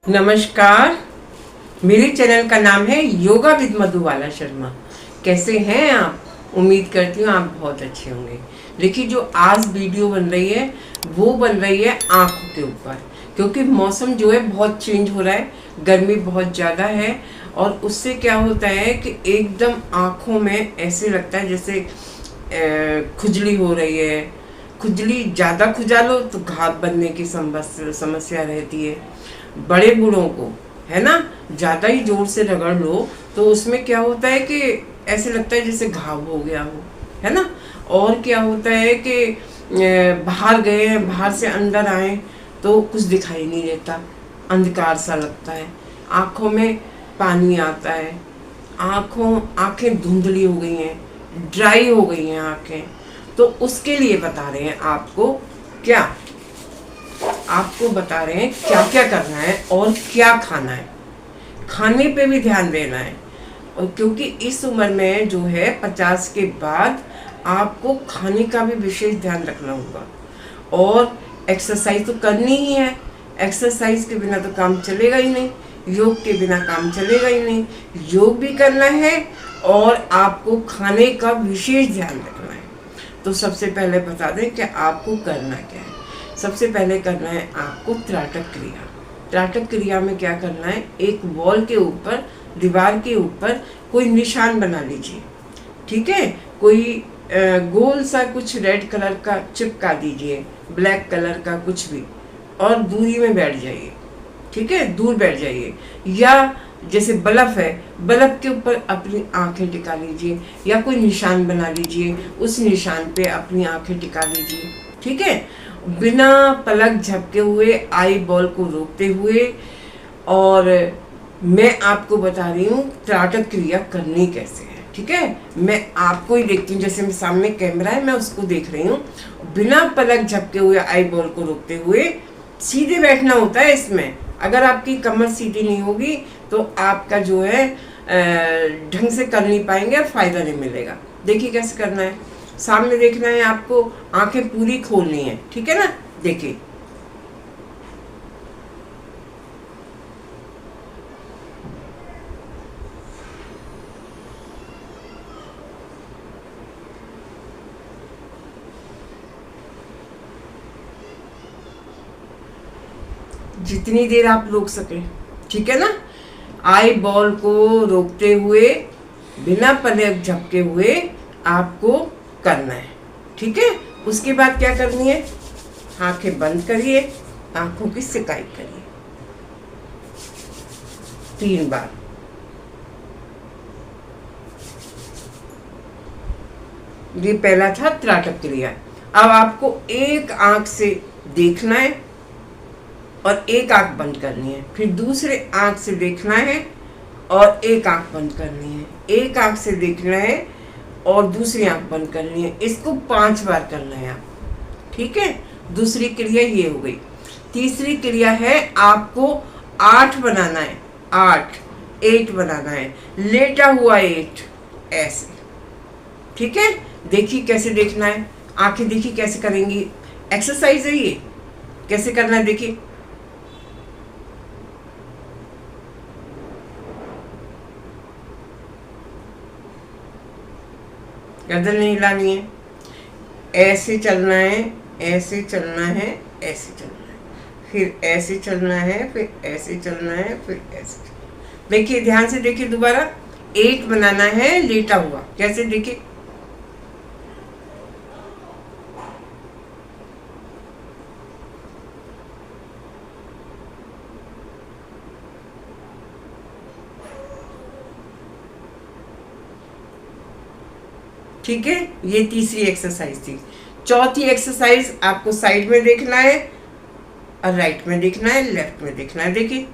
नमस्कार। मेरे चैनल का नाम है योगा विद मधुबाला शर्मा। कैसे हैं आप? उम्मीद करती हूँ आप बहुत अच्छे होंगे। देखिए, जो आज वीडियो बन रही है वो बन रही है आँखों के ऊपर, क्योंकि मौसम जो है बहुत चेंज हो रहा है, गर्मी बहुत ज़्यादा है और उससे क्या होता है कि एकदम आँखों में ऐसे लगता है जैसे खुजली हो रही है। खुजली ज़्यादा खुजा लो तो घाव बनने की समस्या रहती है। बड़े बूढ़ों को है ना, ज़्यादा ही जोर से रगड़ लो तो उसमें क्या होता है कि ऐसे लगता है जैसे घाव हो गया हो, है ना। और क्या होता है कि बाहर गए हैं, बाहर से अंदर आए तो कुछ दिखाई नहीं देता, अंधकार सा लगता है, आँखों में पानी आता है, आँखें धुंधली हो गई हैं, ड्राई हो गई हैं आँखें। तो उसके लिए बता रहे हैं आपको बता रहे हैं क्या क्या करना है और क्या खाना है। खाने पे भी ध्यान देना है, और क्योंकि इस उम्र में जो है 50 के बाद आपको खाने का भी विशेष ध्यान रखना होगा। और एक्सरसाइज तो करनी ही है, एक्सरसाइज के बिना तो काम चलेगा ही नहीं, योग के बिना काम चलेगा ही नहीं। योग भी करना है और आपको खाने का विशेष ध्यान रखना है। तो सबसे पहले बता दें कि आपको करना क्या है। सबसे पहले करना है आपको त्राटक क्रिया। त्राटक क्रिया में क्या करना है, एक वॉल के ऊपर, दीवार के ऊपर कोई निशान बना लीजिए, ठीक है। कोई गोल सा कुछ रेड कलर का चिपका दीजिए, ब्लैक कलर का कुछ भी, और दूरी में बैठ जाइए, ठीक है, दूर बैठ जाइए। या जैसे बल्ब है, बल्ब के ऊपर अपनी आंखें टिका लीजिए, या कोई निशान बना लीजिए, उस निशान पे अपनी आंखें टिका लीजिए, ठीक है। बिना पलक झपके हुए, आई बॉल को रोकते हुए। और मैं आपको बता रही हूँ त्राटक क्रिया करनी कैसे है, ठीक है। मैं आपको ही देखती हूँ, जैसे मेरे सामने कैमरा है, मैं उसको देख रही हूँ। बिना पलक झपके हुए, आई बॉल को रोकते हुए सीधे बैठना होता है इसमें। अगर आपकी कमर सीधी नहीं होगी तो आपका जो है ढंग से कर नहीं पाएंगे और फायदा नहीं मिलेगा। देखिए कैसे करना है, सामने देखना है आपको, आंखें पूरी खोलनी है, ठीक है ना। देखिए, जितनी देर आप रोक सके, ठीक है ना। आई बॉल को रोकते हुए, बिना पलक झपके हुए आपको करना है, ठीक है। उसके बाद क्या करनी है, आंखें बंद करिए, आंखों की सिकाई करिए 3 बार। ये पहला था त्राटक क्रिया। अब आपको एक आंख से देखना है और एक आंख बंद करनी है, फिर दूसरे आंख से देखना है और एक आंख बंद करनी है, एक आंख से देखना है और दूसरी आंख बंद करनी है। इसको 5 बार करना है आप, ठीक है। दूसरी क्रिया ये हो गई। तीसरी क्रिया है आपको 8 बनाना है, 8 बनाना है, लेटा हुआ 8, ऐसे, ठीक है। देखिए कैसे देखना है, आंखें देखिए कैसे करेंगी, एक्सरसाइज है ये, कैसे करना है देखिए। गर्दन नहीं हिलानी है, ऐसे चलना है, ऐसे चलना है, ऐसे चलना है, फिर ऐसे चलना है, फिर ऐसे चलना है, फिर ऐसे। देखिए ध्यान से देखिए, दोबारा 8 बनाना है लेटा हुआ, कैसे देखिए। ठीक है, ये तीसरी एक्सरसाइज थी। चौथी एक्सरसाइज आपको साइड में देखना है और राइट में देखना है, लेफ्ट में देखना है, देखिए।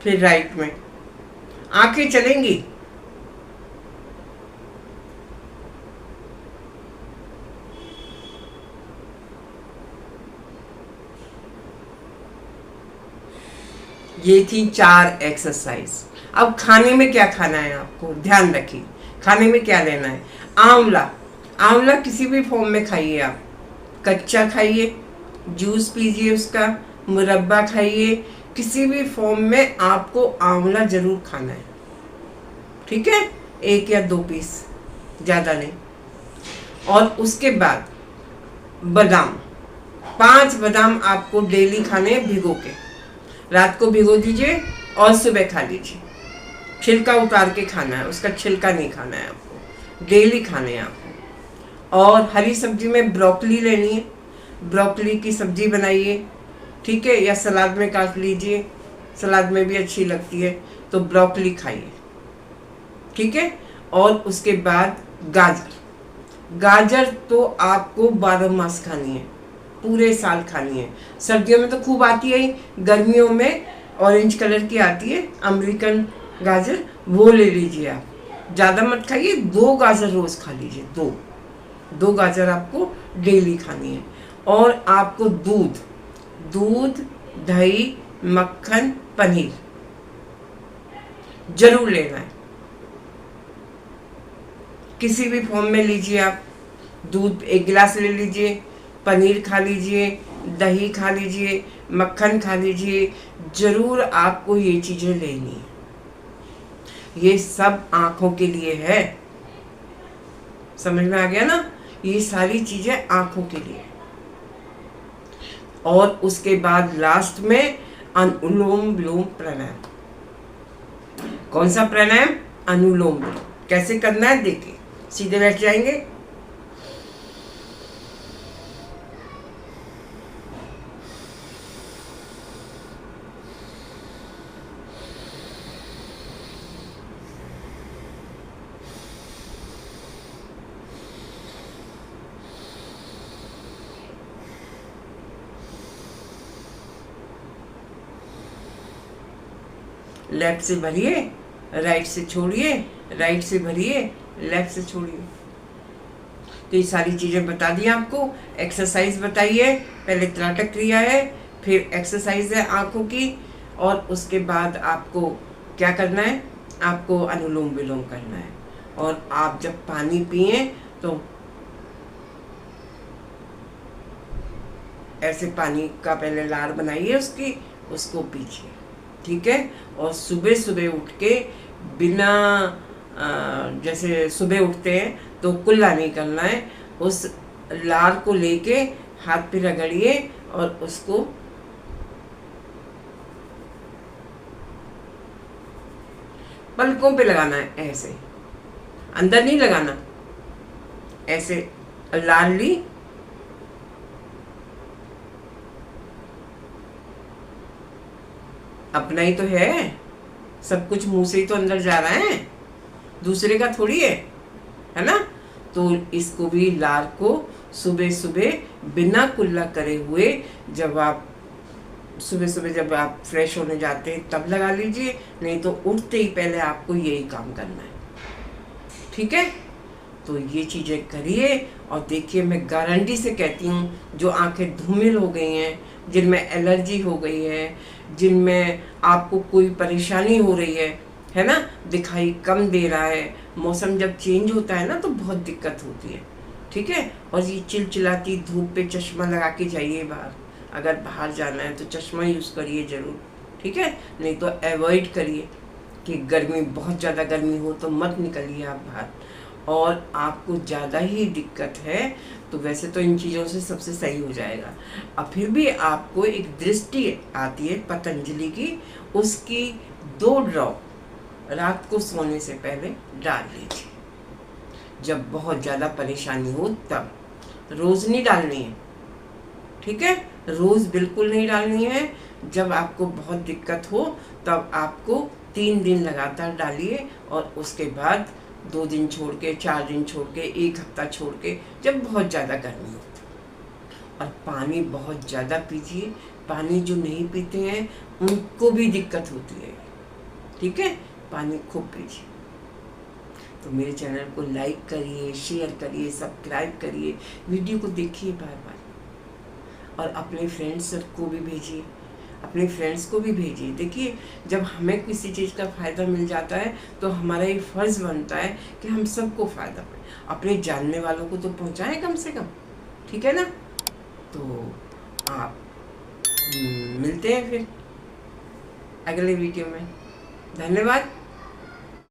फिर राइट में आंखें चलेंगी, ये थी 4 एक्सरसाइज। अब खाने में क्या खाना है आपको, ध्यान रखिए खाने में क्या लेना है। आंवला, आंवला किसी भी फॉर्म में खाइए आप, कच्चा खाइए, जूस पीजिए, उसका मुरब्बा खाइए, किसी भी फॉर्म में आपको आंवला जरूर खाना है, ठीक है, 1 या 2 पीस, ज़्यादा नहीं। और उसके बाद बादाम, 5 बादाम आपको डेली खाने हैं भिगो के। रात को भिगो दीजिए और सुबह खा लीजिए। छिलका उतार के खाना है, उसका छिलका नहीं खाना है आपको, डेली खाने हैं आपको। और हरी सब्जी में ब्रोकली लेनी है, ब्रोकली की सब्जी बनाइए, ठीक है, या सलाद में काट लीजिए, सलाद में भी अच्छी लगती है, तो ब्रोकली खाइए, ठीक है। और उसके बाद गाजर, गाजर तो आपको 12 मास खानी है, पूरे साल खानी है। सर्दियों में तो खूब आती है, गर्मियों में ऑरेंज कलर की आती है अमेरिकन गाजर, वो ले लीजिए आप। ज़्यादा मत खाइए, 2 गाजर रोज़ खा लीजिए, 2 गाजर आपको डेली खानी है। और आपको दूध, दही, मक्खन, पनीर जरूर लेना है, किसी भी फॉर्म में लीजिए आप। दूध 1 गिलास ले लीजिए, पनीर खा लीजिए, दही खा लीजिए, मक्खन खा लीजिए, जरूर आपको ये चीज़ें लेनी है। ये सब आँखों के लिए है, समझ में आ गया ना, ये सारी चीज़ें आँखों के लिए। और उसके बाद लास्ट में अनुलोम विलोम प्राणायाम। कौन सा प्राणायाम? अनुलोम विलोम। कैसे करना है देखिए, सीधे बैठ जाएंगे, लेफ्ट से भरिए, राइट से छोड़िए, राइट से भरिए, लेफ्ट से छोड़िए। तो ये सारी चीज़ें बता दी आपको। एक्सरसाइज बताइए, पहले त्राटक क्रिया है, फिर एक्सरसाइज है आँखों की, और उसके बाद आपको क्या करना है, आपको अनुलोम विलोम करना है। और आप जब पानी पिए तो ऐसे पानी का पहले लार बनाइए उसको पीजिए, ठीक है। और सुबह सुबह उठ के बिना जैसे सुबह उठते हैं तो कुल्ला नहीं करना है, उस लार को लेके हाथ पे रगड़िए और उसको पलकों पे लगाना है, ऐसे अंदर नहीं लगाना, ऐसे लार ली, अपना ही तो है, सब कुछ मुंह से ही तो अंदर जा रहा है, दूसरे का थोड़ी है ना। तो इसको भी लार को सुबह सुबह बिना कुल्ला करे हुए, जब आप सुबह सुबह जब आप फ्रेश होने जाते हैं तब लगा लीजिए, नहीं तो उठते ही पहले आपको यही काम करना है, ठीक है। तो ये चीज़ें करिए और देखिए, मैं गारंटी से कहती हूँ, जो आंखें धूमिल हो गई हैं, जिनमें एलर्जी हो गई है, जिनमें आपको कोई परेशानी हो रही है ना, दिखाई कम दे रहा है, मौसम जब चेंज होता है ना तो बहुत दिक्कत होती है, ठीक है। और ये चिलचिलाती धूप पे चश्मा लगा के जाइए बाहर, अगर बाहर जाना है तो चश्मा यूज़ करिए ज़रूर, ठीक है, नहीं तो अवॉइड करिए कि गर्मी, बहुत ज़्यादा गर्मी हो तो मत निकलिए आप बाहर। और आपको ज़्यादा ही दिक्कत है तो वैसे तो इन चीज़ों से सबसे सही हो जाएगा। अब फिर भी आपको एक दृष्टि आती है पतंजलि की, उसकी 2 ड्रॉप रात को सोने से पहले डाल लीजिए, जब बहुत ज़्यादा परेशानी हो तब। रोज़ नहीं डालनी है, ठीक है, रोज़ बिल्कुल नहीं डालनी है। जब आपको बहुत दिक्कत हो तब आपको 3 दिन लगातार डालिए, और उसके बाद 2 दिन छोड़ के, 4 दिन छोड़ के, 1 हफ्ता छोड़ के, जब बहुत ज़्यादा गर्मी हो। और पानी बहुत ज़्यादा पीजिए, पानी जो नहीं पीते हैं उनको भी दिक्कत होती है, ठीक है, पानी खूब पीजिए। तो मेरे चैनल को लाइक करिए, शेयर करिए, सब्सक्राइब करिए, वीडियो को देखिए बार बार, और अपने फ्रेंड्स को भी भेजिए, अपने फ्रेंड्स को भी भेजिए। देखिए, जब हमें किसी चीज़ का फ़ायदा मिल जाता है तो हमारा ये फ़र्ज़ बनता है कि हम सबको फ़ायदा पाए, अपने जानने वालों को तो पहुंचाएं कम से कम, ठीक है ना। तो आप। मिलते हैं फिर अगले वीडियो में। धन्यवाद।